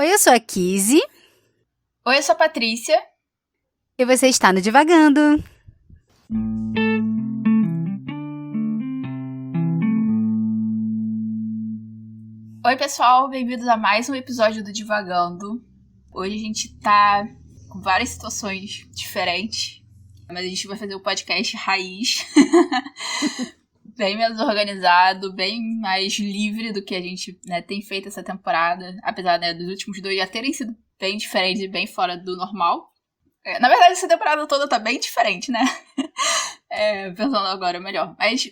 Oi, eu sou a Kizzy Oi, eu sou a Patrícia. e você está no Divagando. Oi, pessoal, bem-vindos a mais um episódio do Divagando. Hoje a gente tá com várias situações diferentes, mas a gente vai fazer o podcast raiz, bem menos organizado, bem mais livre do que a gente tem feito essa temporada, apesar dos últimos dois já terem sido bem diferentes e bem fora do normal. Na verdade, essa temporada toda tá bem diferente, né? Pensando agora melhor. Mas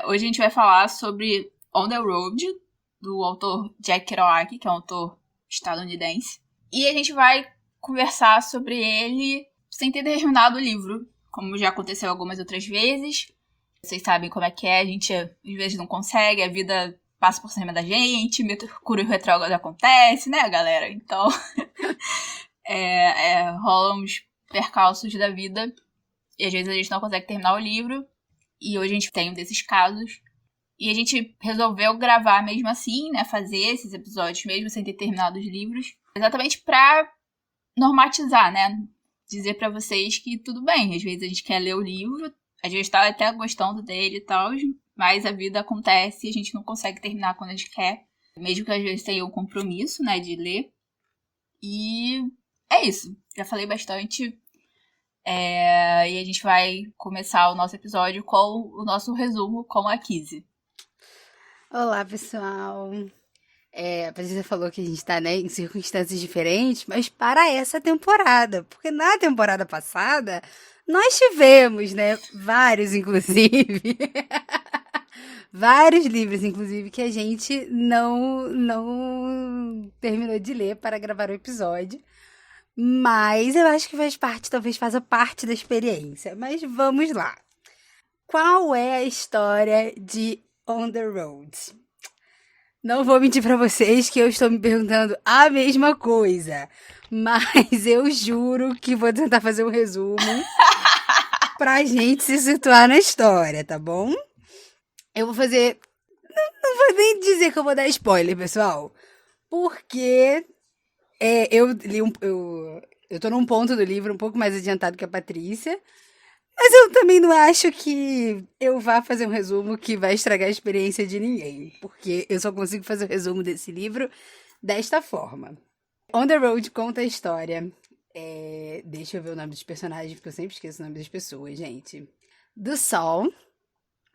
hoje a gente vai falar sobre On the Road, do autor Jack Kerouac, que é um autor estadunidense. E a gente vai conversar sobre ele sem ter terminado o livro, como já aconteceu algumas outras vezes. Vocês sabem como é que é, a gente às vezes não consegue, a vida passa por cima da gente, Mercúrio retrógrado acontece, né, galera? Então, rolam uns percalços da vida e às vezes a gente não consegue terminar o livro. E hoje a gente tem um desses casos. E a gente resolveu gravar mesmo assim, né? Fazer esses episódios mesmo sem ter terminado os livros. Exatamente pra normatizar, né? Dizer pra vocês que tudo bem. Às vezes a gente quer ler o livro, às vezes tá até gostando dele e tal, mas a vida acontece e a gente não consegue terminar quando a gente quer. Mesmo que às vezes tenha um compromisso, né? De ler. E é isso. Já falei bastante. E a gente vai começar o nosso episódio com o nosso resumo com a Kizzy. Olá, pessoal. A Patrícia falou que a gente está, né, em circunstâncias diferentes, mas para essa temporada, porque na temporada passada nós tivemos, né, vários, inclusive, vários livros, inclusive, que a gente não terminou de ler para gravar o episódio. Mas eu acho que faz parte, talvez faça parte da experiência. Mas vamos lá. Qual é a história de On the Road? Não vou mentir pra vocês que eu estou me perguntando a mesma coisa. Mas eu juro que vou tentar fazer um resumo pra gente se situar na história, tá bom? Eu vou fazer. Não vou nem dizer que eu vou dar spoiler, pessoal. Porque eu li eu tô num ponto do livro um pouco mais adiantado que a Patrícia. Mas eu também não acho que eu vá fazer um resumo que vai estragar a experiência de ninguém. Porque eu só consigo fazer o resumo desse livro desta forma. On the Road conta a história. Deixa eu ver o nome dos personagens, porque eu sempre esqueço o nome das pessoas, gente. Do Saul.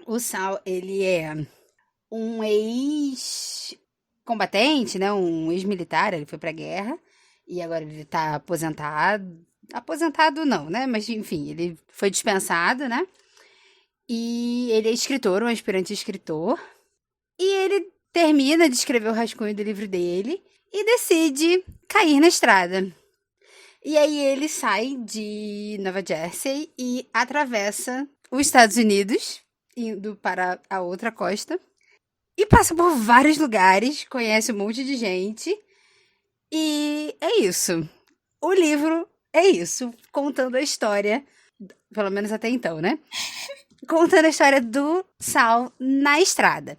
O Saul, ele é um ex-combatente, né? Um ex-militar, ele foi pra guerra. E agora ele tá aposentado. Aposentado não, né? Mas enfim, ele foi dispensado, né? E ele é escritor, um aspirante escritor. E ele termina de escrever o rascunho do livro dele e decide cair na estrada. E aí ele sai de Nova Jersey e atravessa os Estados Unidos, indo para a outra costa. E passa por vários lugares, conhece um monte de gente. E é isso. O livro é isso, contando a história, pelo menos até então, né? Contando a história do Sal na estrada.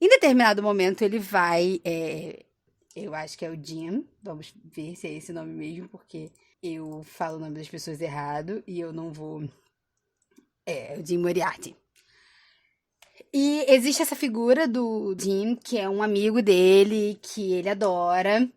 Em determinado momento ele vai, eu acho que é o Jim, vamos ver se é esse nome mesmo, porque eu falo o nome das pessoas errado e eu não vou... É o Jim Moriarty. E existe essa figura do Jim, que é um amigo dele, que ele adora,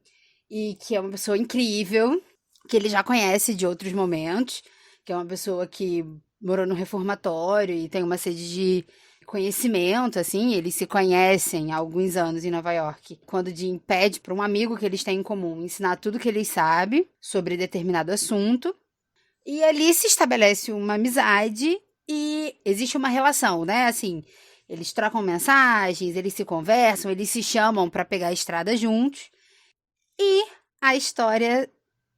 e que é uma pessoa incrível, que ele já conhece de outros momentos, que é uma pessoa que morou no reformatório e tem uma sede de conhecimento, assim, eles se conhecem há alguns anos em Nova York. Quando o Jim pede para um amigo que eles têm em comum ensinar tudo que eles sabem sobre determinado assunto, e ali se estabelece uma amizade e existe uma relação, né? Assim, eles trocam mensagens, eles se conversam, eles se chamam para pegar a estrada juntos. E a história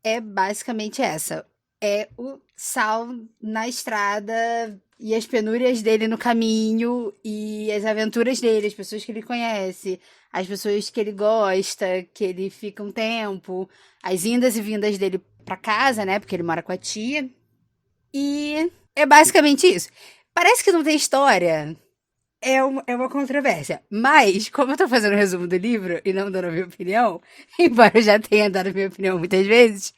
é basicamente essa. É o Sal na estrada e as penúrias dele no caminho e as aventuras dele, as pessoas que ele conhece, as pessoas que ele gosta, que ele fica um tempo, as indas e vindas dele pra casa, né? Porque ele mora com a tia. E é basicamente isso. Parece que não tem história, é uma controvérsia. Mas, como eu tô fazendo o resumo do livro e não dando a minha opinião, embora eu já tenha dado a minha opinião muitas vezes,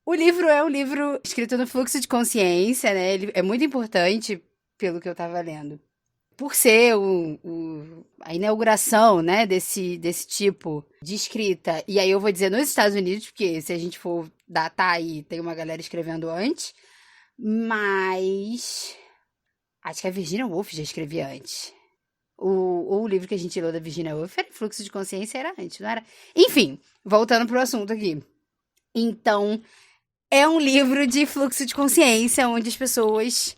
o livro é um livro escrito no fluxo de consciência, né? Ele é muito importante, pelo que eu tava lendo. Por ser a inauguração, né, desse tipo de escrita. E aí eu vou dizer nos Estados Unidos, porque se a gente for datar aí, tem uma galera escrevendo antes. Mas acho que a Virginia Woolf já escrevia antes. O livro que a gente leu da Virginia Woolf era Fluxo de Consciência, era antes, não era? Enfim, voltando pro assunto aqui. Então, é um livro de fluxo de consciência, onde as pessoas.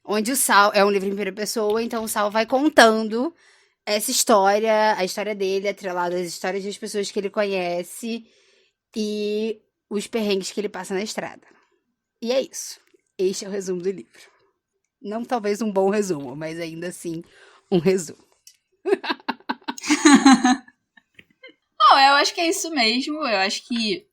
Onde o Sal. É um livro em primeira pessoa, então o Sal vai contando essa história, a história dele, atrelada às histórias das pessoas que ele conhece e os perrengues que ele passa na estrada. E é isso. Este é o resumo do livro. Não talvez um bom resumo, mas ainda assim um resumo. Não, eu acho que é isso mesmo. Eu acho que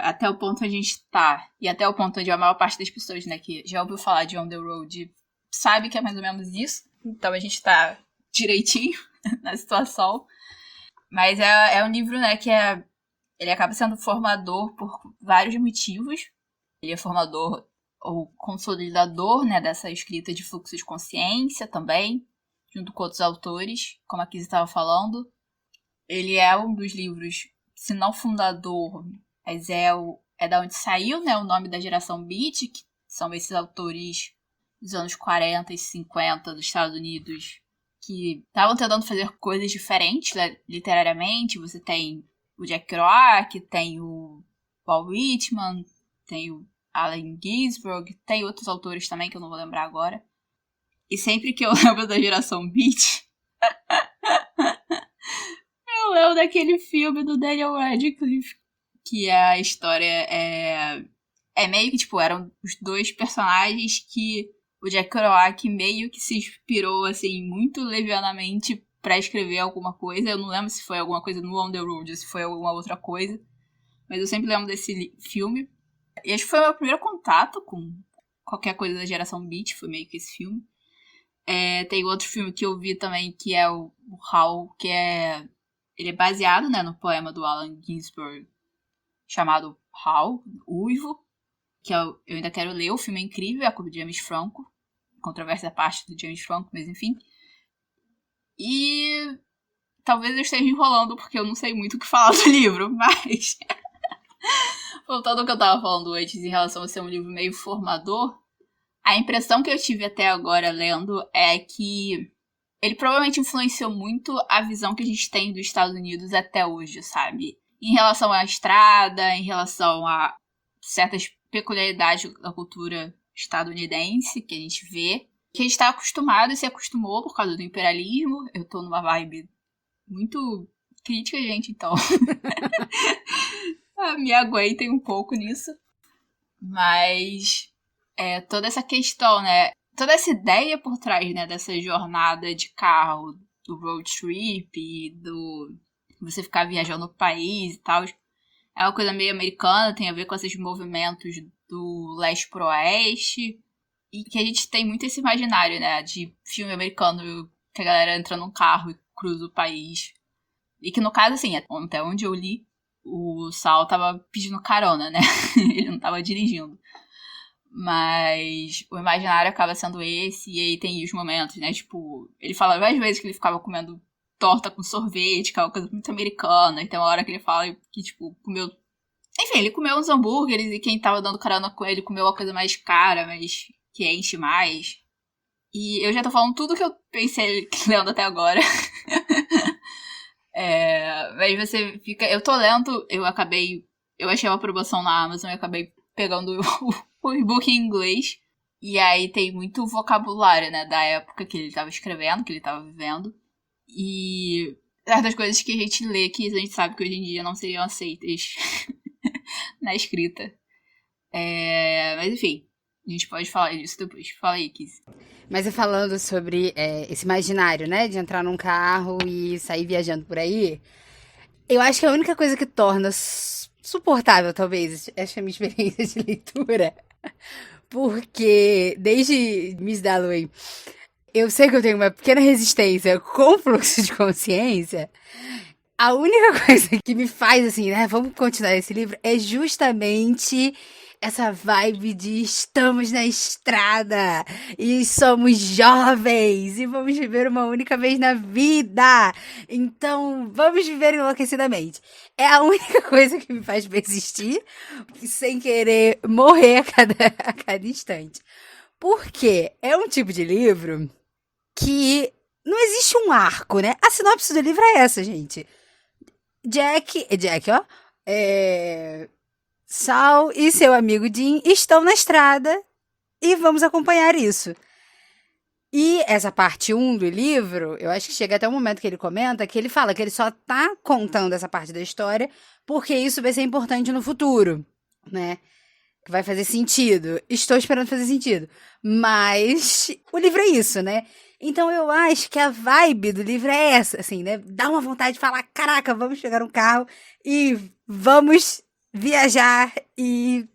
até o ponto a gente tá, e até o ponto onde a maior parte das pessoas, né, que já ouviu falar de On the Road, sabe que é mais ou menos isso. Então a gente tá direitinho na situação. Mas é um livro, né, que ele acaba sendo formador por vários motivos. Ele é formador ou consolidador, né, dessa escrita de fluxo de consciência também, junto com outros autores, como a Kizzy estava falando. Ele é um dos livros, se não fundador, mas é da onde saiu, né, o nome da geração Beat, que são esses autores dos anos 40 e 50 dos Estados Unidos, que estavam tentando fazer coisas diferentes, né, literariamente. Você tem o Jack Kerouac, tem o Paul Whitman, tem o Allen Ginsberg, tem outros autores também que eu não vou lembrar agora. E sempre que eu lembro da geração Beat, eu lembro daquele filme do Daniel Radcliffe, que a história é meio que, tipo, eram os dois personagens que o Jack Kerouac meio que se inspirou, assim, muito levianamente pra escrever alguma coisa. Eu não lembro se foi alguma coisa no On the Road ou se foi alguma outra coisa, mas eu sempre lembro desse filme. E acho que foi o meu primeiro contato com qualquer coisa da geração Beat, foi meio que esse filme. Tem outro filme que eu vi também, que é o Howl, que ele é baseado, né, no poema do Allen Ginsberg, chamado Howl, Uivo, que eu ainda quero ler. O filme é incrível, é com o James Franco, controvérsia à parte do James Franco, mas enfim. E talvez eu esteja enrolando porque eu não sei muito o que falar do livro, mas voltando ao que eu tava falando antes em relação a ser um livro meio formador, a impressão que eu tive até agora lendo é que ele provavelmente influenciou muito a visão que a gente tem dos Estados Unidos até hoje, sabe? Em relação à estrada, em relação a certas peculiaridades da cultura estadunidense que a gente vê, que a gente está acostumado e se acostumou por causa do imperialismo. Eu tô numa vibe muito crítica, gente, então me aguentem um pouco nisso. Mas toda essa questão, né? Toda essa ideia por trás, né, dessa jornada de carro, do road trip e do você ficar viajando no país e tal, é uma coisa meio americana, tem a ver com esses movimentos do leste pro oeste, e que a gente tem muito esse imaginário, né, de filme americano, que a galera entra num carro e cruza o país. E que no caso, assim, até onde eu li, o Sal tava pedindo carona, né, ele não tava dirigindo. Mas o imaginário acaba sendo esse, e aí tem os momentos, né, tipo, ele fala várias vezes que ele ficava comendo torta com sorvete, que é uma coisa muito americana, e tem uma hora que ele fala que, tipo, comeu... Enfim, ele comeu uns hambúrgueres e quem tava dando carona com ele comeu uma coisa mais cara, mas que enche mais. E eu já tô falando tudo que eu pensei lendo até agora. Mas você fica... Eu tô lendo, eu achei uma promoção na Amazon e acabei pegando o e-book em inglês. E aí tem muito vocabulário, né, da época que ele tava escrevendo, que ele tava vivendo. E certas coisas que a gente lê que a gente sabe que hoje em dia não seriam aceitas na escrita. Mas enfim, a gente pode falar disso depois. Fala aí, Kiz. Mas eu falando sobre esse imaginário, né, de entrar num carro e sair viajando por aí, eu acho que a única coisa que torna suportável, talvez, essa é a minha experiência de leitura, porque desde Miss Dalloway eu sei que eu tenho uma pequena resistência com o fluxo de consciência. A única coisa que me faz assim, né, vamos continuar esse livro, é justamente essa vibe de estamos na estrada e somos jovens e vamos viver uma única vez na vida. Então, vamos viver enlouquecidamente. É a única coisa que me faz persistir sem querer morrer a cada instante. Porque é um tipo de livro que não existe um arco, né? A sinopse do livro é essa, gente. Jack, ó. Sal e seu amigo Jim estão na estrada e vamos acompanhar isso. E essa parte 1 do livro, eu acho que chega até o momento que ele comenta, que ele fala que ele só tá contando essa parte da história porque isso vai ser importante no futuro, né? Que vai fazer sentido. Estou esperando fazer sentido. Mas o livro é isso, né? Então eu acho que a vibe do livro é essa, assim, né? Dá uma vontade de falar, caraca, vamos pegar um carro e vamos viajar e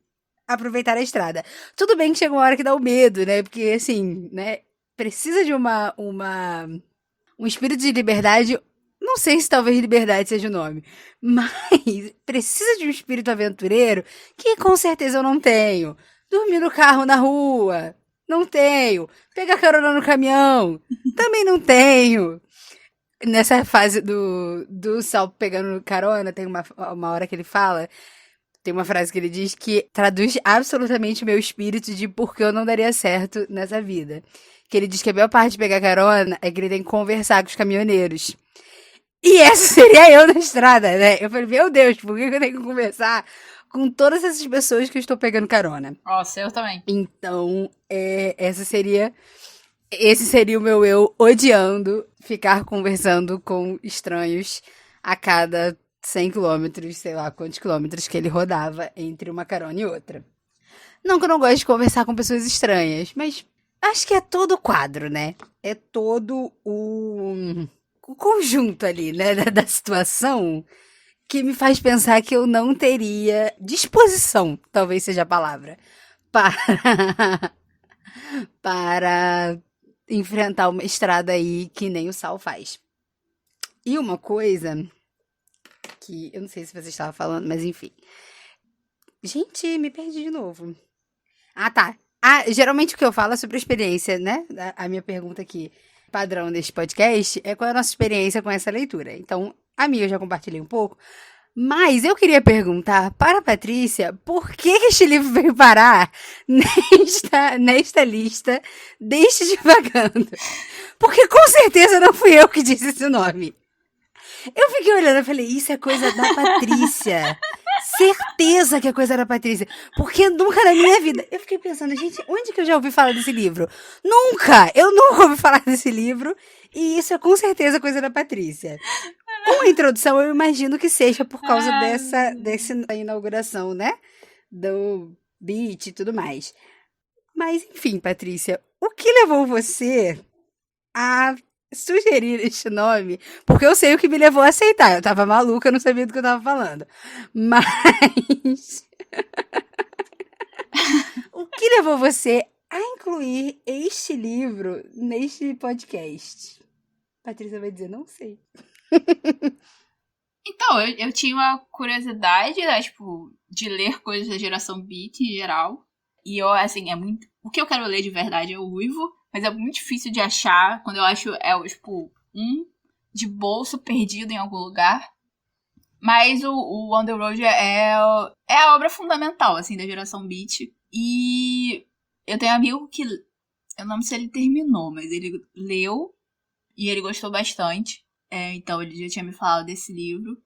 aproveitar a estrada. Tudo bem que chega uma hora que dá o medo, né? Porque, assim, né? Precisa de um espírito de liberdade. Não sei se talvez liberdade seja o nome, mas precisa de um espírito aventureiro que com certeza eu não tenho. Dormir no carro na rua, não tenho. Pegar carona no caminhão, também não tenho. Nessa fase do Sal pegando carona, tem uma hora que ele fala, tem uma frase que ele diz que traduz absolutamente o meu espírito de por que eu não daria certo nessa vida. Que ele diz que a pior parte de pegar carona é que ele tem que conversar com os caminhoneiros. E essa seria eu na estrada, né? Eu falei, meu Deus, por que eu tenho que conversar com todas essas pessoas que eu estou pegando carona? Nossa, eu também. Então, esse seria o meu eu odiando ficar conversando com estranhos a cada 100 quilômetros, sei lá quantos quilômetros que ele rodava entre uma carona e outra. Não que eu não goste de conversar com pessoas estranhas, mas acho que é todo o quadro, né? É todo o conjunto ali, né, da situação que me faz pensar que eu não teria disposição, talvez seja a palavra, para, para enfrentar uma estrada aí que nem o Sal faz. E uma coisa que eu não sei se você estava falando, mas enfim. Gente, me perdi de novo. Ah, tá. Geralmente o que eu falo é sobre a experiência, né? A minha pergunta aqui, padrão deste podcast, é qual é a nossa experiência com essa leitura. Então, a minha eu já compartilhei um pouco, mas eu queria perguntar para a Patrícia por que este livro veio parar nesta lista deste divagando. Porque com certeza não fui eu que disse esse nome. Eu fiquei olhando e falei, isso é coisa da Patrícia. Certeza que é coisa da Patrícia. Porque nunca na minha vida. Eu fiquei pensando, gente, onde que eu já ouvi falar desse livro? Nunca! Eu nunca ouvi falar desse livro. E isso é com certeza coisa da Patrícia. Com a introdução, eu imagino que seja por causa dessa inauguração, né? Do beat e tudo mais. Mas, enfim, Patrícia, o que levou você a sugerir este nome? Porque eu sei o que me levou a aceitar. Eu tava maluca, eu não sabia do que eu tava falando. Mas o que levou você a incluir este livro neste podcast? Patrícia vai dizer, não sei. Então, eu tinha uma curiosidade, né, tipo, de ler coisas da geração Beat em geral. E eu, assim, é muito... O que eu quero ler de verdade é o Uivo, mas é muito difícil de achar. Quando eu acho, tipo, de bolso perdido em algum lugar. Mas o On The Road é a obra fundamental, assim, da geração Beat. E eu tenho um amigo que... Eu não sei se ele terminou, mas ele leu e ele gostou bastante. Então, ele já tinha me falado desse livro.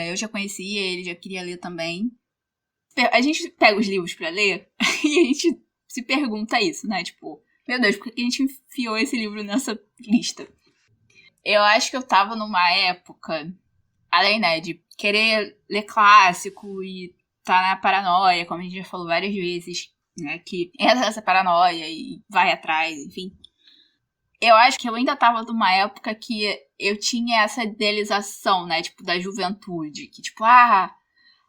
Eu já conhecia, ele já queria ler também. A gente pega os livros pra ler e a gente se pergunta isso, né? Tipo, meu Deus, por que a gente enfiou esse livro nessa lista? Eu acho que eu tava numa época, além, né, de querer ler clássico e tá na paranoia, como a gente já falou várias vezes, né? Que entra nessa paranoia e vai atrás, enfim. Eu acho que eu ainda tava numa época que eu tinha essa idealização, né, tipo, da juventude. Que, tipo,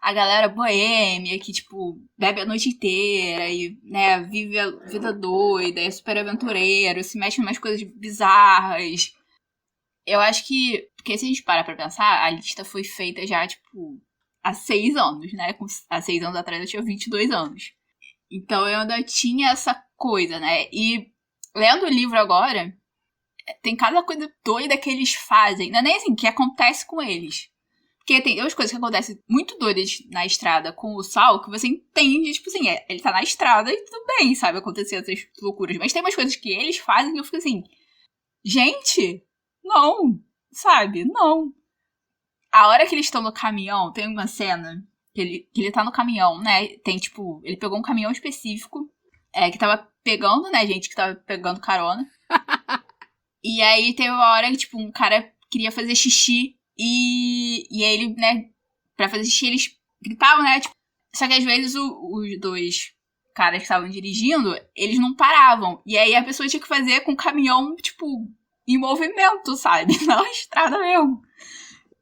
a galera boêmia que, tipo, bebe a noite inteira e, né, vive a vida doida, é super aventureiro, se mexe em umas coisas bizarras. Eu acho que, porque se a gente para pra pensar, a lista foi feita já, tipo, há 6 anos, né? Há 6 anos atrás eu tinha 22 anos. Então eu ainda tinha essa coisa, né? E lendo o livro agora, tem cada coisa doida que eles fazem. Não é nem assim, que acontece com eles. Porque tem umas coisas que acontecem muito doidas na estrada com o Sal, que você entende, tipo assim, ele tá na estrada e tudo bem, sabe, acontecer essas loucuras. Mas tem umas coisas que eles fazem que eu fico assim, gente, não, sabe, não. A hora que eles estão no caminhão, tem uma cena que ele tá no caminhão, né, tem tipo, ele pegou um caminhão específico, que tava pegando, né, gente que tava pegando carona. E aí teve uma hora que, tipo, um cara queria fazer xixi e aí ele, né, pra fazer xixi eles gritavam, né, tipo, só que às vezes os dois caras que estavam dirigindo, eles não paravam. E aí a pessoa tinha que fazer com o caminhão, tipo, em movimento, sabe? Na estrada mesmo.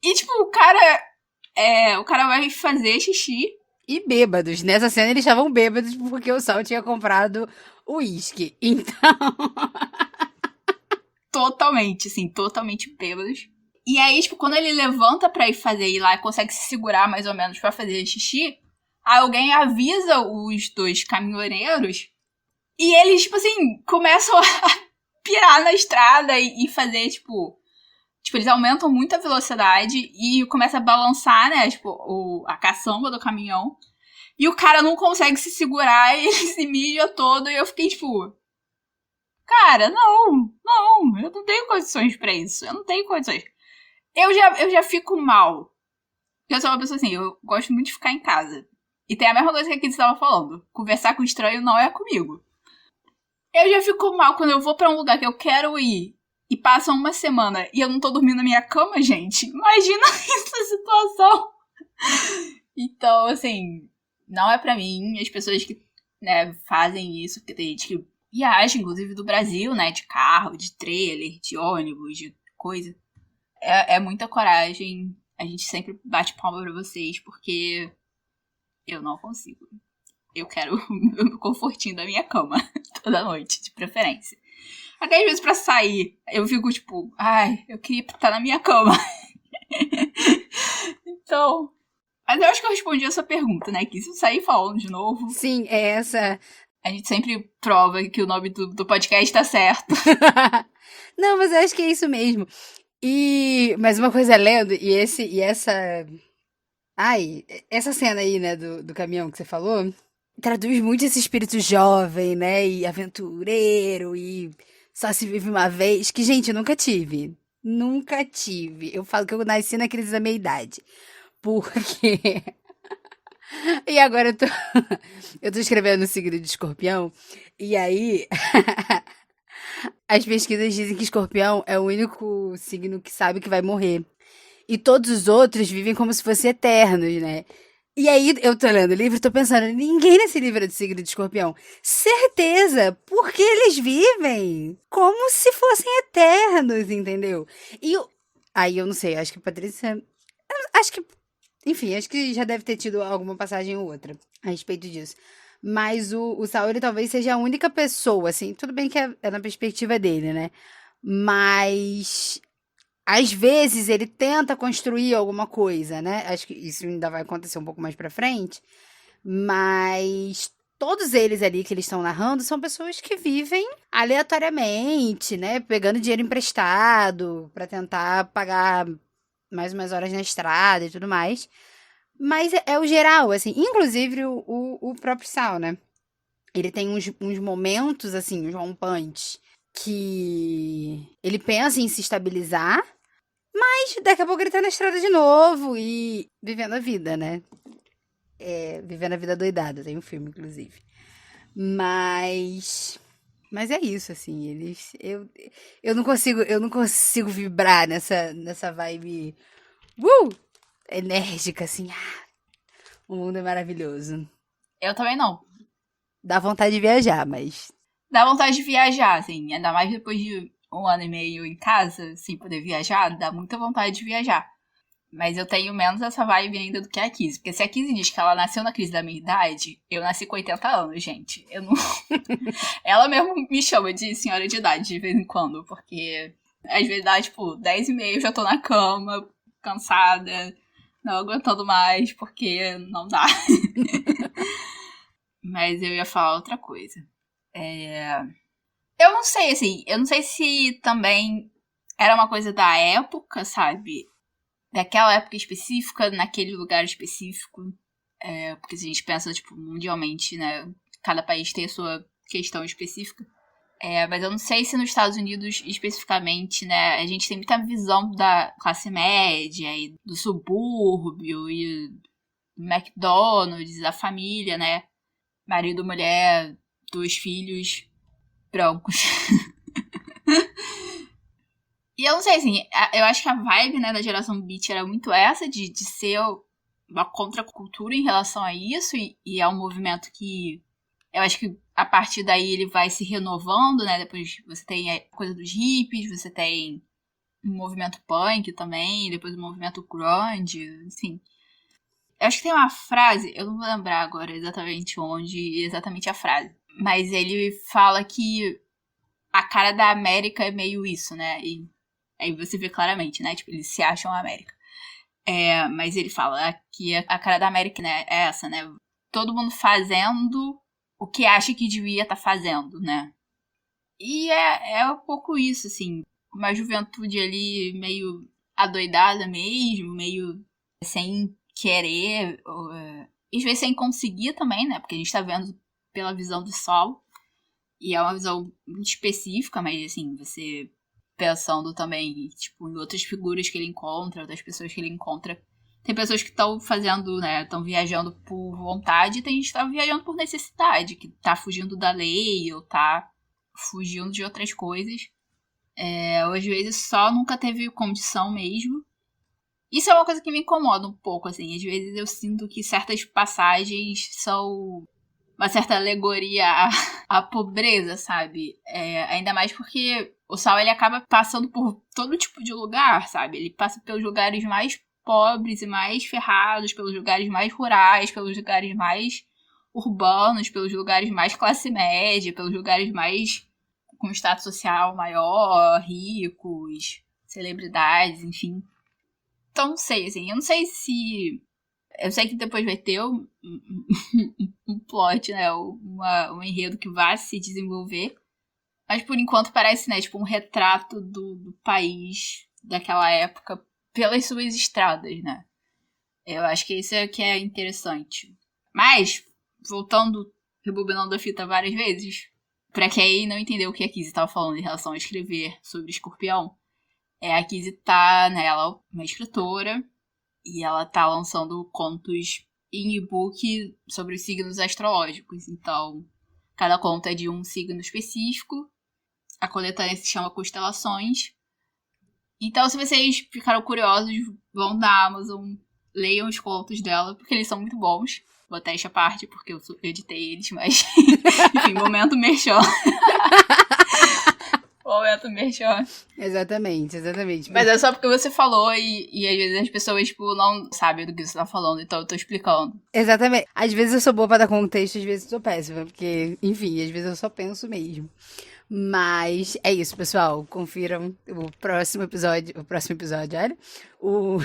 E, tipo, o cara vai fazer xixi. E bêbados. Nessa cena eles estavam bêbados porque o Sal tinha comprado uísque. Então. Totalmente, assim, totalmente bêbados. E aí, tipo, quando ele levanta pra ir fazer ir lá e consegue se segurar mais ou menos pra fazer xixi, aí alguém avisa os dois caminhoneiros e eles, tipo assim, começam a pirar na estrada e fazer, tipo, eles aumentam muito a velocidade e começa a balançar, né, tipo, a caçamba do caminhão. E o cara não consegue se segurar e ele se mija todo e eu fiquei, tipo, cara, não, eu não tenho condições pra isso, eu não tenho condições. Eu já fico mal. Eu sou uma pessoa assim, eu gosto muito de ficar em casa. E tem a mesma coisa que aqui você estava falando. Conversar com estranho não é comigo. Eu já fico mal quando eu vou pra um lugar que eu quero ir e passa uma semana e eu não tô dormindo na minha cama, gente. Imagina essa situação. Então, assim, não é pra mim. As pessoas que, né, fazem isso, porque tem gente que viaja, inclusive do Brasil, né, de carro, de trailer, de ônibus, de coisa. É muita coragem. A gente sempre bate palma pra vocês, porque eu não consigo. Eu quero o meu confortinho da minha cama toda noite, de preferência. Até às vezes pra sair, eu fico tipo, ai, eu queria estar na minha cama. Então, mas eu acho que eu respondi essa pergunta, né? Que se eu sair falando de novo... Sim, é essa... A gente sempre prova que o nome do podcast tá certo. Não, mas eu acho que é isso mesmo. Mas uma coisa lendo, essa cena aí, né, do caminhão que você falou, traduz muito esse espírito jovem, né, e aventureiro, e só se vive uma vez, que, gente, eu nunca tive. Nunca tive. Eu falo que eu nasci na crise da meia-idade. Porque... E agora eu tô escrevendo o signo de Escorpião, e aí as pesquisas dizem que Escorpião é o único signo que sabe que vai morrer. E todos os outros vivem como se fossem eternos, né? E aí eu tô lendo o livro e tô pensando, ninguém nesse livro é do signo de Escorpião. Certeza, porque eles vivem como se fossem eternos, entendeu? Aí eu não sei, acho que Patrícia... Acho que enfim, acho que já deve ter tido alguma passagem ou outra a respeito disso. Mas o Saori talvez seja a única pessoa, assim, tudo bem que é na perspectiva dele, né? Mas às vezes ele tenta construir alguma coisa, né? Acho que isso ainda vai acontecer um pouco mais pra frente. Mas todos eles ali que eles estão narrando são pessoas que vivem aleatoriamente, né? Pegando dinheiro emprestado pra tentar pagar mais umas horas na estrada e tudo mais. Mas é o geral, assim. Inclusive o próprio Sal, né? Ele tem uns momentos, assim, uns rompantes, que ele pensa em se estabilizar, mas daqui a pouco ele tá na estrada de novo e vivendo a vida, né? Vivendo a vida doidada. Tem um filme, inclusive. Mas é isso, assim. Eu não consigo vibrar nessa vibe enérgica, assim. O mundo é maravilhoso. Eu também não. Dá vontade de viajar, mas... Dá vontade de viajar, assim. Ainda mais depois de 1 ano e meio em casa, sem poder viajar, dá muita vontade de viajar. Mas eu tenho menos essa vibe ainda do que a Kizzy. Porque se a Kizzy diz que ela nasceu na crise da minha idade, eu nasci com 80 anos, gente. Eu não... Ela mesmo me chama de senhora de idade de vez em quando, porque às vezes dá, tipo, 10h30 eu já tô na cama, cansada, não aguentando mais, porque não dá. Mas eu ia falar outra coisa. Eu não sei, assim, eu não sei se também era uma coisa da época, sabe? Daquela época específica, naquele lugar específico. Porque se a gente pensa, tipo, mundialmente, né? Cada país tem a sua questão específica. Mas eu não sei se nos Estados Unidos, especificamente, né? A gente tem muita visão da classe média e do subúrbio e do McDonald's, da família, né? Marido, mulher, 2 filhos brancos. E eu não sei, assim, eu acho que a vibe, né, da geração Beat era muito essa, de ser uma contracultura em relação a isso, e é um movimento que eu acho que a partir daí ele vai se renovando, né, depois você tem a coisa dos hippies, você tem um movimento punk também, depois o movimento grunge, enfim. Eu acho que tem uma frase, eu não vou lembrar agora exatamente onde, exatamente a frase, mas ele fala que a cara da América é meio isso, né, e aí você vê claramente, né? Tipo, eles se acham a América. Mas ele fala que a cara da América, né, é essa, né? Todo mundo fazendo o que acha que devia estar fazendo, né? E é um pouco isso, assim. Uma juventude ali meio adoidada mesmo, meio sem querer, às vezes sem conseguir também, né? Porque a gente tá vendo pela visão do sol. E é uma visão muito específica, mas assim, você... pensando também, tipo, em outras figuras que ele encontra, outras pessoas que ele encontra. Tem pessoas que estão fazendo, né, estão viajando por vontade, e tem gente que tá viajando por necessidade, que tá fugindo da lei, ou tá fugindo de outras coisas. Ou às vezes só nunca teve condição mesmo. Isso é uma coisa que me incomoda um pouco, assim. Às vezes eu sinto que certas passagens são uma certa alegoria à pobreza, sabe? Ainda mais porque o Sal, ele acaba passando por todo tipo de lugar, sabe? Ele passa pelos lugares mais pobres e mais ferrados, pelos lugares mais rurais, pelos lugares mais urbanos, pelos lugares mais classe média, pelos lugares mais com status social maior, ricos, celebridades, enfim. Então, não sei, assim, eu não sei se... Eu sei que depois vai ter um plot, né? Um enredo que vai se desenvolver. Mas por enquanto parece, né? Tipo, um retrato do país daquela época pelas suas estradas, né? Eu acho que isso é que é interessante. Mas, voltando, rebobinando a fita várias vezes, pra quem não entendeu o que a Kizzy tava falando em relação a escrever sobre Escorpião, a Kizzy tá, né? Ela é uma escritora. E ela tá lançando contos em e-book sobre os signos astrológicos. Então, cada conto é de um signo específico. A coletânea se chama Constelações. Então, se vocês ficaram curiosos, vão na Amazon, leiam os contos dela, porque eles são muito bons. Vou até essa parte, porque eu editei eles, mas... Enfim, momento merchan. Momento merchan. Exatamente. Mas é só porque você falou e às vezes as pessoas, tipo, não sabem do que você tá falando, então eu tô explicando. Exatamente. Às vezes eu sou boa pra dar contexto, às vezes eu sou péssima, porque, enfim, às vezes eu só penso mesmo. Mas é isso, pessoal. Confiram o próximo episódio. Olha. O,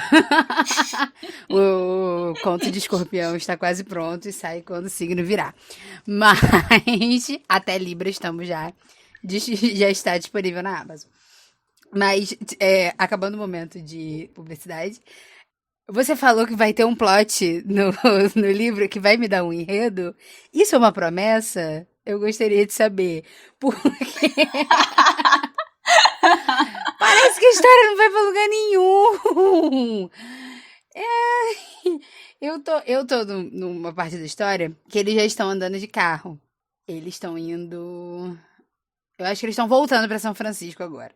o conto de escorpião está quase pronto e sai quando o signo virar. Mas até Libra estamos já está disponível na Amazon. Mas, acabando o momento de publicidade, você falou que vai ter um plot no livro que vai me dar um enredo. Isso é uma promessa? Eu gostaria de saber. Porque parece que a história não vai pra lugar nenhum. Eu tô numa parte da história que eles já estão andando de carro. Eles estão indo. Eu acho que eles estão voltando pra São Francisco agora.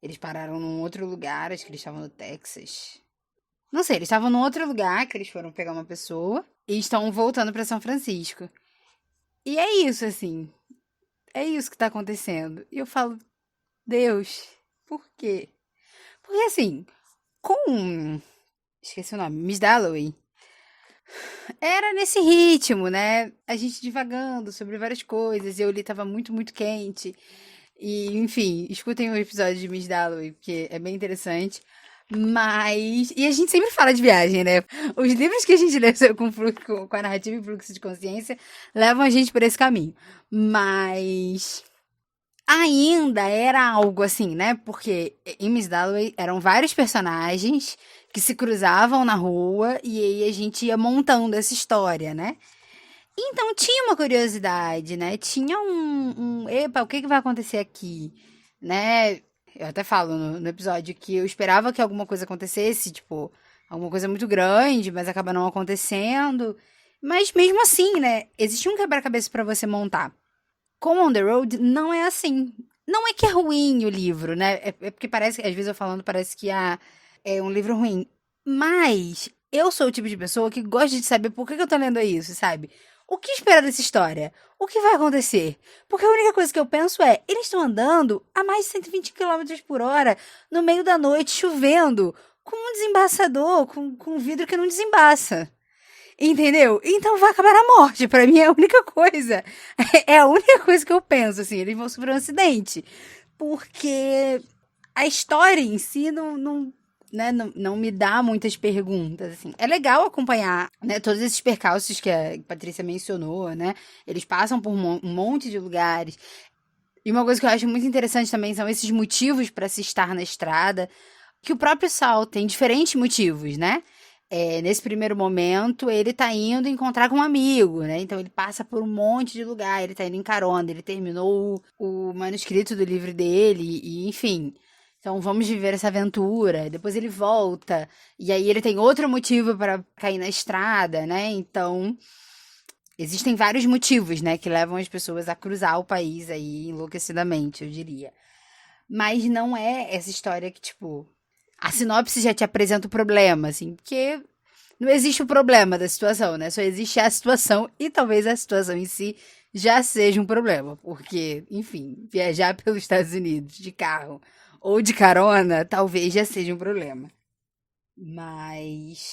Eles pararam num outro lugar, acho que eles estavam no Texas. Não sei, eles estavam num outro lugar que eles foram pegar uma pessoa e estão voltando pra São Francisco. E é isso, assim. É isso que tá acontecendo. E eu falo, Deus, por quê? Porque assim, com esqueci o nome, Miss Dalloway. Era nesse ritmo, né? A gente divagando sobre várias coisas. E eu li tava muito, muito quente. E, enfim, escutem o episódio de Miss Dalloway, porque é bem interessante. Mas. E a gente sempre fala de viagem, né? Os livros que a gente lê com a narrativa e fluxo de consciência levam a gente por esse caminho. Mas. Ainda era algo assim, né? Porque em Miss Dalloway eram vários personagens que se cruzavam na rua e aí a gente ia montando essa história, né? Então tinha uma curiosidade, né? Tinha epa, o que que vai acontecer aqui, né? Eu até falo no episódio que eu esperava que alguma coisa acontecesse, tipo, alguma coisa muito grande, mas acaba não acontecendo. Mas mesmo assim, né? Existia um quebra-cabeça pra você montar. Com On the Road não é assim. Não é que é ruim o livro, né? É porque parece, às vezes eu falando, parece que é um livro ruim. Mas eu sou o tipo de pessoa que gosta de saber por que eu tô lendo isso, sabe? O que esperar dessa história? O que vai acontecer? Porque a única coisa que eu penso é, eles estão andando a mais de 120 quilômetros por hora, no meio da noite, chovendo, com um desembaçador, com um vidro que não desembaça. Entendeu? Então vai acabar na morte. Pra mim é a única coisa. É a única coisa que eu penso, assim. Eles vão sofrer um acidente. Porque a história em si não me dá muitas perguntas, assim. É legal acompanhar, né, todos esses percalços que a Patrícia mencionou, né? Eles passam por um monte de lugares. E uma coisa que eu acho muito interessante também são esses motivos para se estar na estrada. Que o próprio Saul tem diferentes motivos, né? Nesse primeiro momento, ele tá indo encontrar com um amigo, né? Então ele passa por um monte de lugar, ele tá indo em carona, ele terminou o manuscrito do livro dele, e enfim. Então vamos viver essa aventura. Depois ele volta, e aí ele tem outro motivo para cair na estrada, né? Então existem vários motivos, né, que levam as pessoas a cruzar o país aí enlouquecidamente, eu diria. Mas não é essa história que, tipo, a sinopse já te apresenta o problema, assim, porque não existe o problema da situação, né? Só existe a situação e talvez a situação em si já seja um problema, porque, enfim, viajar pelos Estados Unidos de carro ou de carona talvez já seja um problema. Mas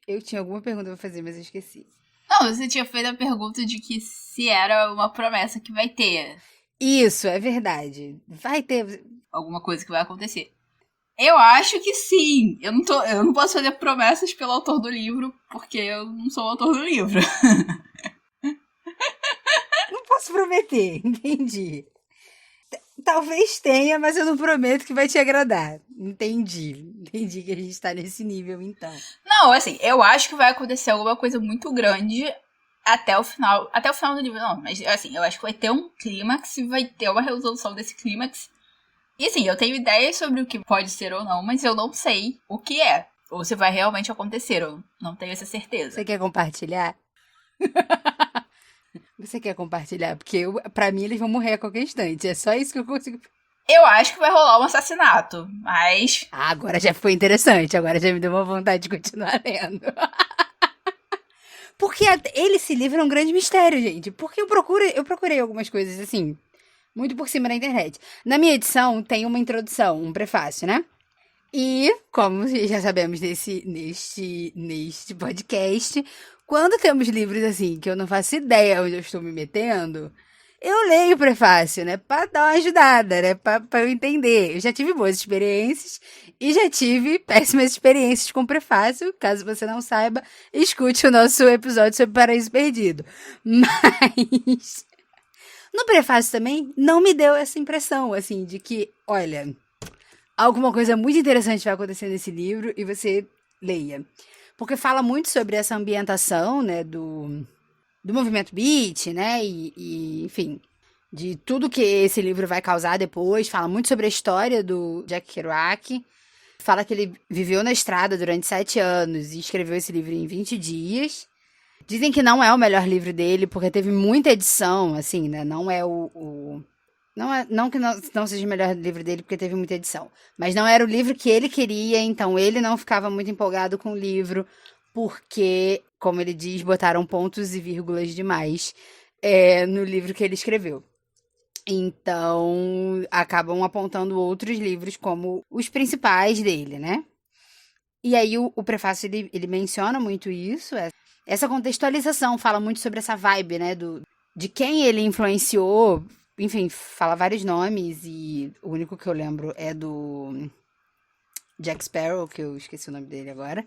eu tinha alguma pergunta pra fazer, mas eu esqueci. Não, você tinha feito a pergunta de que se era uma promessa que vai ter. Isso, é verdade. Vai ter. Alguma coisa que vai acontecer. Eu acho que sim. Eu não posso fazer promessas pelo autor do livro, porque eu não sou o autor do livro. Não posso prometer, entendi. Talvez tenha, mas eu não prometo que vai te agradar. Entendi. Entendi que a gente tá nesse nível, então. Não, assim, eu acho que vai acontecer alguma coisa muito grande até o final. Até o final do livro, não. Mas, assim, eu acho que vai ter um clímax e vai ter uma resolução desse clímax. E, assim, eu tenho ideias sobre o que pode ser ou não, mas eu não sei o que é. Ou se vai realmente acontecer, eu não tenho essa certeza. Você quer compartilhar? Você quer compartilhar? Porque pra mim eles vão morrer a qualquer instante. É só isso que eu consigo. Eu acho que vai rolar um assassinato, mas... Ah, agora já ficou interessante. Agora já me deu uma vontade de continuar lendo. Porque esse livro é um grande mistério, gente. Porque eu procurei algumas coisas assim, muito por cima na internet. Na minha edição tem uma introdução, um prefácio, né? E, como já sabemos neste podcast, quando temos livros assim, que eu não faço ideia onde eu estou me metendo, eu leio o prefácio, né? Pra dar uma ajudada, né? Pra eu entender. Eu já tive boas experiências e já tive péssimas experiências com prefácio. Caso você não saiba, escute o nosso episódio sobre Paraíso Perdido. Mas no prefácio também não me deu essa impressão, assim, de que, olha, alguma coisa muito interessante vai acontecer nesse livro e você leia. Porque fala muito sobre essa ambientação, né, do movimento beat, né, enfim, de tudo que esse livro vai causar depois. Fala muito sobre a história do Jack Kerouac. Fala que ele viveu na estrada durante 7 anos e escreveu esse livro em 20 dias. Dizem que não é o melhor livro dele, porque teve muita edição, assim, né, não é não que não seja o melhor livro dele, porque teve muita edição. Mas não era o livro que ele queria, então ele não ficava muito empolgado com o livro, porque, como ele diz, botaram pontos e vírgulas demais no livro que ele escreveu. Então, acabam apontando outros livros como os principais dele, né? E aí o prefácio, ele menciona muito isso, essa contextualização, fala muito sobre essa vibe, né, de quem ele influenciou, enfim, fala vários nomes, e o único que eu lembro é do Jack Sparrow, que eu esqueci o nome dele agora.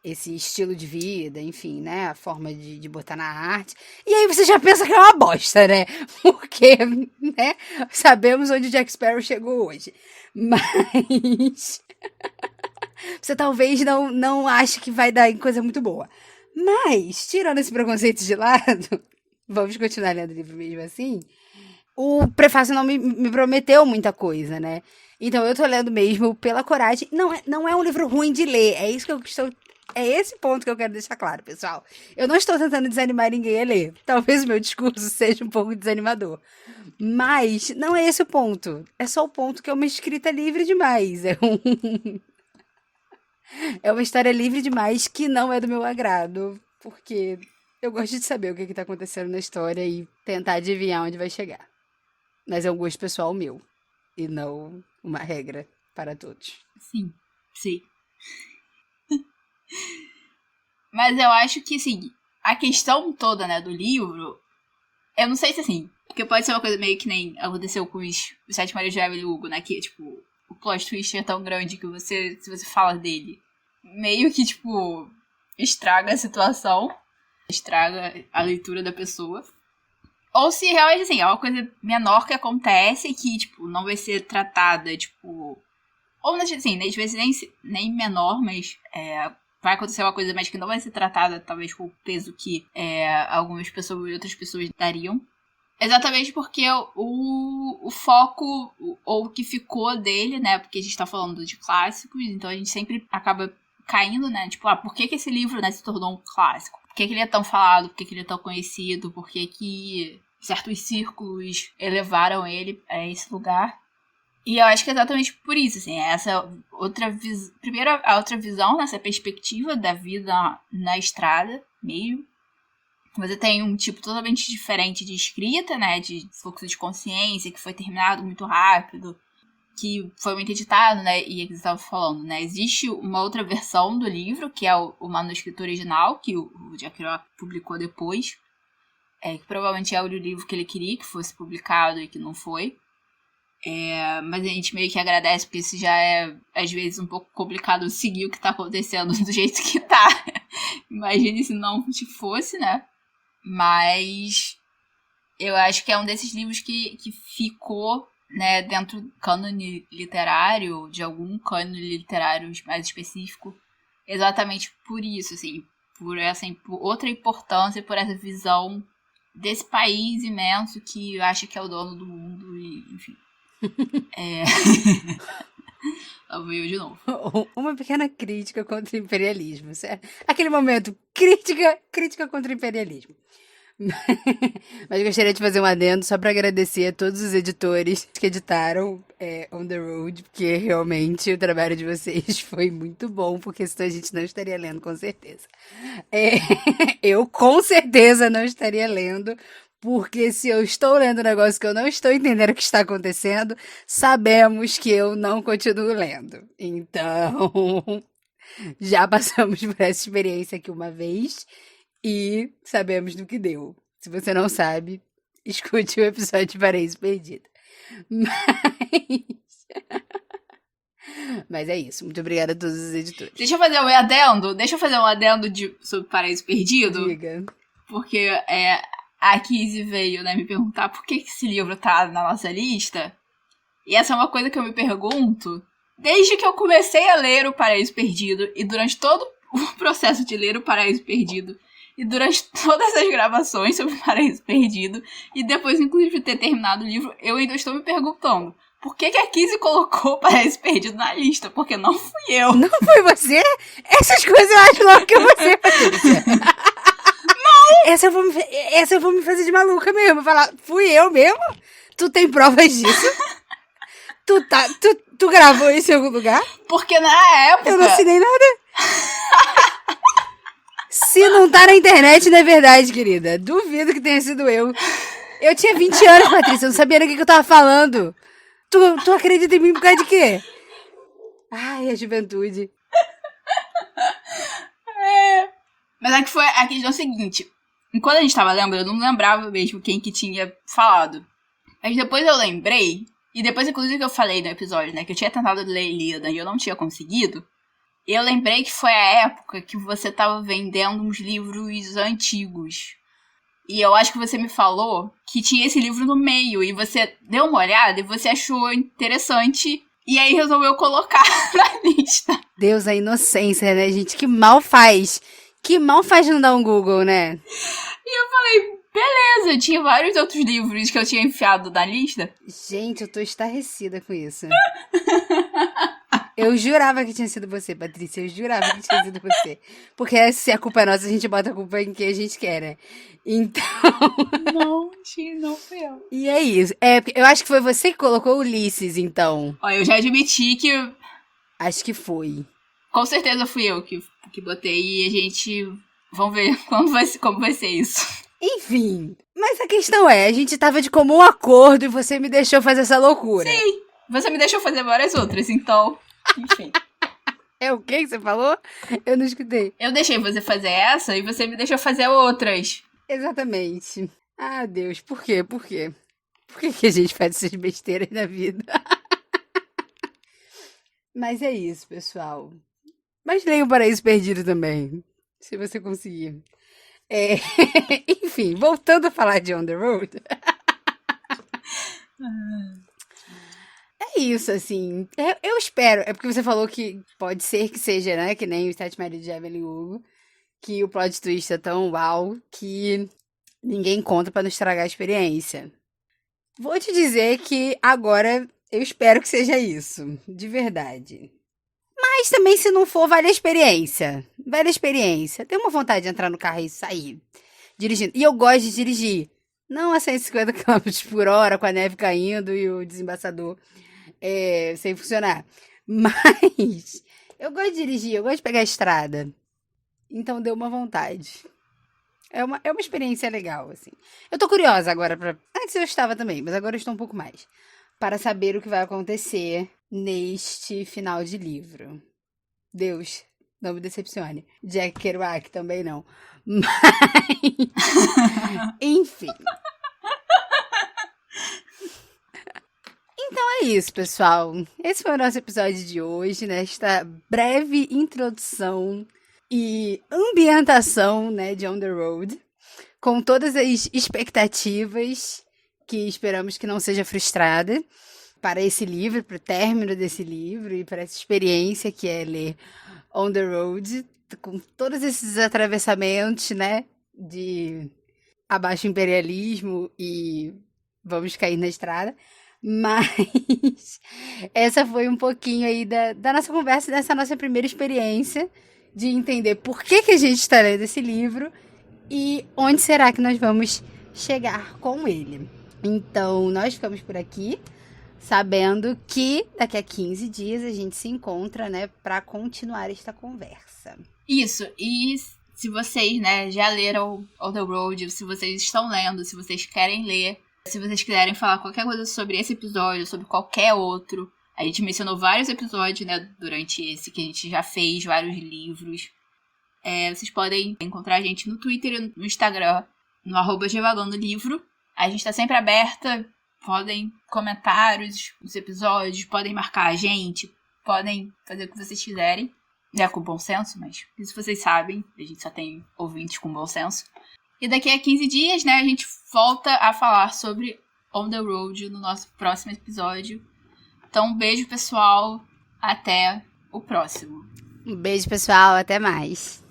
Esse estilo de vida, enfim, né? A forma de botar na arte. E aí você já pensa que é uma bosta, né? Porque, né? Sabemos onde o Jack Sparrow chegou hoje. Mas você talvez não ache que vai dar em coisa muito boa. Mas, tirando esse preconceito de lado, vamos continuar lendo o livro mesmo assim. O prefácio não me prometeu muita coisa, né? Então eu tô lendo mesmo pela coragem. Não é um livro ruim de ler. É isso que eu estou. É esse ponto que eu quero deixar claro, pessoal. Eu não estou tentando desanimar ninguém a ler. Talvez o meu discurso seja um pouco desanimador. Mas não é esse o ponto. É só o ponto que é uma escrita livre demais. É uma história livre demais que não é do meu agrado. Porque eu gosto de saber o que tá acontecendo na história e tentar adivinhar onde vai chegar. Mas é um gosto pessoal meu. E não uma regra para todos. Sim, sim. Mas eu acho que, assim, a questão toda, né, do livro, eu não sei se, assim, porque pode ser uma coisa meio que nem aconteceu com os Sete Maridos de Evelyn Hugo, né, que, tipo, o plot twist é tão grande que se você fala dele, meio que, tipo, estraga a situação, estraga a leitura da pessoa. Ou se realmente, assim, é uma coisa menor que acontece e que, tipo, não vai ser tratada, tipo... Ou, assim, às vezes nem menor, mas vai acontecer uma coisa, mas que não vai ser tratada, talvez, com o peso que algumas pessoas e outras pessoas dariam. Exatamente porque o foco, ou o que ficou dele, né, porque a gente tá falando de clássicos, então a gente sempre acaba caindo, né, tipo, por que esse livro, né, se tornou um clássico? Por que ele é tão falado? Por que ele é tão conhecido? Por que certos círculos elevaram ele a esse lugar? E eu acho que é exatamente por isso, assim, essa outra visão. Primeiro, a outra visão, nessa perspectiva da vida na estrada mesmo. Você tem um tipo totalmente diferente de escrita, né? De fluxo de consciência, que foi terminado muito rápido, que foi muito editado, né? E eles estavam falando, né? Existe uma outra versão do livro, que é o manuscrito original, que o Jack Kerouac publicou depois. Que provavelmente é o livro que ele queria que fosse publicado e que não foi. Mas a gente meio que agradece, porque isso já é, às vezes, um pouco complicado seguir o que tá acontecendo do jeito que tá. Imagine se não fosse, né? Mas eu acho que é um desses livros que ficou, né, dentro do cânone literário, de algum cânone literário mais específico, exatamente por isso, assim, por outra importância, por essa visão desse país imenso que acha que é o dono do mundo e, enfim. Lá vou eu de novo. Uma pequena crítica contra o imperialismo, certo? Aquele momento, crítica contra o imperialismo. Mas gostaria de fazer um adendo só para agradecer a todos os editores que editaram On The Road, porque realmente o trabalho de vocês foi muito bom, porque senão a gente não estaria lendo, com certeza. Eu com certeza não estaria lendo, porque se eu estou lendo um negócio que eu não estou entendendo o que está acontecendo, sabemos que eu não continuo lendo. Então, já passamos por essa experiência aqui uma vez e sabemos do que deu. Se você não sabe, escute o episódio de Paraíso Perdido. Mas é isso. Muito obrigada a todos os editores. Deixa eu fazer um adendo. Sobre Paraíso Perdido. Diga. Porque a Kizzy veio, né, me perguntar por que esse livro tá na nossa lista. E essa é uma coisa que eu me pergunto desde que eu comecei a ler o Paraíso Perdido, e durante todo o processo de ler o Paraíso Perdido, e durante todas as gravações sobre o Paraíso Perdido, e depois, inclusive, de ter terminado o livro, eu ainda estou me perguntando por que a Kizzy colocou o Paraíso Perdido na lista, porque não fui eu. Não foi você? Essas coisas eu acho logo que é você, Patrícia. Essa eu vou me fazer de maluca mesmo. Falar, fui eu mesmo? Tu tem provas disso? Tu gravou isso em algum lugar? Porque na época... Eu não assinei nada. Se não tá na internet, não é verdade, querida. Duvido que tenha sido eu. Eu tinha 20 anos, Patrícia. Eu não sabia nem o que eu tava falando. Tu acredita em mim por causa de quê? Ai, a juventude. Mas é que foi a questão seguinte. Enquanto a gente tava lendo, eu não lembrava mesmo quem que tinha falado. Mas depois eu lembrei, e depois inclusive que eu falei no episódio, né, que eu tinha tentado ler Ilíada e eu não tinha conseguido, eu lembrei que foi a época que você tava vendendo uns livros antigos. E eu acho que você me falou que tinha esse livro no meio, e você deu uma olhada e você achou interessante, e aí resolveu colocar na lista. Deus, a inocência, né, gente? Que mal faz. Que mal faz não dar um Google, né? E eu falei, beleza, tinha vários outros livros que eu tinha enfiado na lista. Gente, eu tô estarrecida com isso. Eu jurava que tinha sido você, Patrícia. Eu jurava que tinha sido você. Porque se a culpa é nossa, a gente bota a culpa em quem a gente quer, né? Então... Não fui eu. E é isso. Eu acho que foi você que colocou Ulisses, então. Ó, eu já admiti que... Acho que foi. Com certeza fui eu que botei, e a gente... Vamos ver como vai ser isso. Enfim, mas a questão é, a gente tava de comum acordo e você me deixou fazer essa loucura. Sim, você me deixou fazer várias outras, então... Enfim. É o que você falou? Eu não escutei. Eu deixei você fazer essa e você me deixou fazer outras. Exatamente. Ah, Deus, por quê? Por quê? Por que a gente faz essas besteiras na vida? Mas é isso, pessoal. Mas leia o Paraíso Perdido também, se você conseguir. Enfim, voltando a falar de On The Road. É isso, assim. Eu espero. É porque você falou que pode ser que seja, né? Que nem o Sete Maridos de Evelyn Hugo. Que o plot twist é tão uau que ninguém conta pra não estragar a experiência. Vou te dizer que agora eu espero que seja isso. De verdade. Mas também, se não for, vale a experiência. Vale a experiência. Tenho uma vontade de entrar no carro e sair dirigindo. E eu gosto de dirigir. Não a 150 km por hora, com a neve caindo e o desembaçador sem funcionar. Mas eu gosto de dirigir, eu gosto de pegar a estrada. Então deu uma vontade. É uma experiência legal, assim. Eu tô curiosa agora pra... Antes eu estava também, mas agora eu estou um pouco mais. Para saber o que vai acontecer neste final de livro. Deus, não me decepcione. Jack Kerouac também não. Mas... Enfim. Então é isso, pessoal. Esse foi o nosso episódio de hoje, nesta breve introdução e ambientação, né, de On The Road, com todas as expectativas que esperamos que não seja frustrada para esse livro, para o término desse livro e para essa experiência que é ler On The Road, com todos esses atravessamentos, né, de abaixo imperialismo e vamos cair na estrada. Mas essa foi um pouquinho aí da nossa conversa, dessa nossa primeira experiência de entender por que a gente está lendo esse livro e onde será que nós vamos chegar com ele. Então, nós ficamos por aqui, sabendo que daqui a 15 dias a gente se encontra, né, para continuar esta conversa. Isso, e se vocês, né, já leram On The Road, se vocês estão lendo, se vocês querem ler, se vocês quiserem falar qualquer coisa sobre esse episódio, sobre qualquer outro, a gente mencionou vários episódios, né, durante esse que a gente já fez, vários livros. Vocês podem encontrar a gente no Twitter e no Instagram, no @divagandolivro. A gente tá sempre aberta, podem comentários nos episódios, podem marcar a gente, podem fazer o que vocês quiserem, né, com bom senso, mas isso vocês sabem, a gente só tem ouvintes com bom senso. E daqui a 15 dias, né, a gente volta a falar sobre On The Road no nosso próximo episódio. Então, um beijo, pessoal. Até o próximo. Um beijo, pessoal. Até mais.